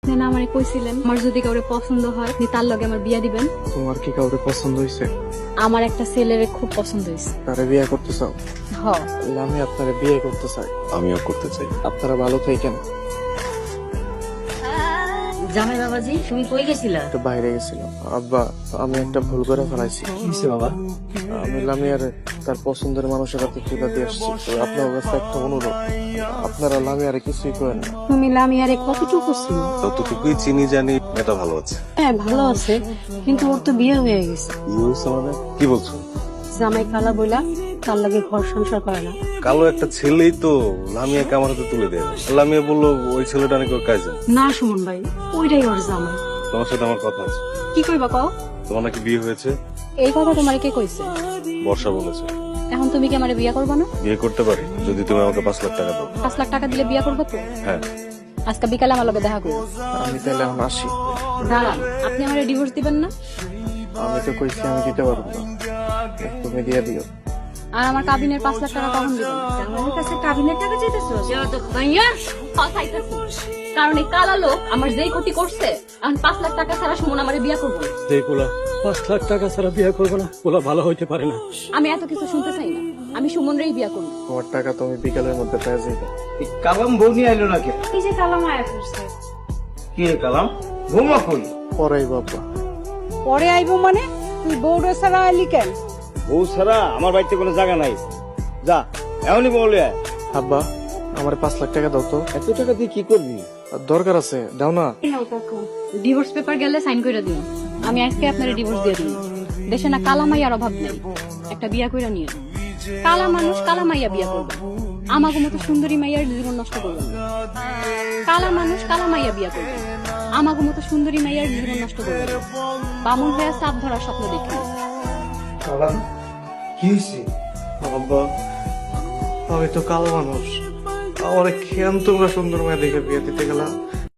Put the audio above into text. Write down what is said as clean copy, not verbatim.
আপনি না আমারে কইছিলেন আমার যদি কাউরে পছন্দ হয় আপনি তার লগে আমার বিয়া দিবেন। তোমার কি কাউরে পছন্দ হয়েছে? আমার একটা ছেলের খুব পছন্দ হয়েছে। তারে বিয়ে করতে চাও? হ, আমি আপনারে বিয়ে করতে চাই। আমিও করতে চাই। আপনারা ভালো থাকেন। জামাই বাবাজি তুমি কই গেছিলা? একটু বাইরে গেছিলাম। আব্বা, আমি একটা ভুল করে ফেলাইছি। বাবা? আমি লামিয়ার তার পছন্দের মানুষের হাতে তুলে দিয়ে আসছি। তো আপনার কাছে একটা অনুরোধ, আপনারা লামিয়ারে কিছুই করেন না। তুমি লামিয়ারে কতটুকু ছিল? ততটুকুই চিনি জানি এটা ভালো আছে। হ্যাঁ ভালো আছে, কিন্তু ওর তো বিয়ে হয়ে গেছে। কি বলছো? জামাই কালা বইলা তার লাগে ঘর সংসার করে না। কালো একটা ছেলেই তো লামিয়াকে আমার হাতে তুলে দেয়। লামিয়া বললো ওই ছেলেটা নাকি ওর কাজে। না সুমন ভাই, ওইটাই ওর জামাই। তোমার সাথে আমার কথা আছে। কি কইবা কও? তোমার নাকি বিয়ে হয়েছে? এই কথা তোমারে কে কইছে? বর্ষা বলেছে। এখন তুমি কি আমারে বিয়া করবা না? বিয়ে করতে পারি যদি তুমি আমাকে 5 লাখ টাকা দাও। 5 লাখ টাকা দিলে বিয়া করবো তো? হ্যাঁ। আজকে বিকালে আমার লগে দেখা করবো। আমি তাহলে এখন আসি। দাঁড়ান, আপনি আমারে ডিভোর্স দিবেন না? আমি তো কইছি আমি দিতে পারবো না, তুমি দিয়ে দিও। আর আমার কাবিনের 5 লাখ টাকা কখন দিবেন? আমার কাছে কাবিনের টাকা চাইতেছো? যাও তো ভাইয়া। কারণ এই কালা লোক আমার যেই ক্ষতি করছে, এখন 5 লাখ টাকা ছাড়া সুমন আমারে বিয়া করবো না। যে পোলা 5 লাখ টাকা ছাড়া বিয়ে করবো না, পোলা ভালো হইতে পারে না। আমি এত কিছু শুনতে চাই না, আমি সুমনরেই বিয়া করবো। তোমার টাকা তুমি বিকালের মধ্যে পেয়ে যাবে। কালাম বউ নিয়ে আইলো নাকি? এই যে কালা মায়া করছে। কি রে কালাম? বৌমা কই? পরেই বাবা। পরে আইবো মানে? তুই বউরে ছাড়া আইলি কেন? বউ ছাড়া আমার বাড়িতে কোনো জায়গা নাই। যা এমনই বলে আয়। আব্বা, আমার 5 লাখ টাকা দাও তো। এত টাকা দিয়ে কি করবি? দরকার আছে, দাও না। ডিভোর্স পেপার গেলে সাইন করে দিন, আমি আজকে আপনার ডিভোর্স দিয়ে দিন। দেশে না কালা মাইয়ার অভাব নেই, একটা বিয়া কইরা নিয়ে। কালা মানুষ কালা মাইয়া বিয়া করবে, আমাকে মতো সুন্দরী মাইয়ার জীবন নষ্ট করবে না। কালা মানুষ কালা মাইয়া বিয়া করবে, আমাকে মতো সুন্দরী মাইয়ার জীবন নষ্ট করবে না। বামুন হয়ে সাপ ধরার স্বপ্ন দেখি। কালাম, কি হয়েছে? আব্বা, আমি তো কালো মানুষ, আমার খেয়াল তোমরা সুন্দর মেয়ে দেখে বিয়ে দিতে গেলাম।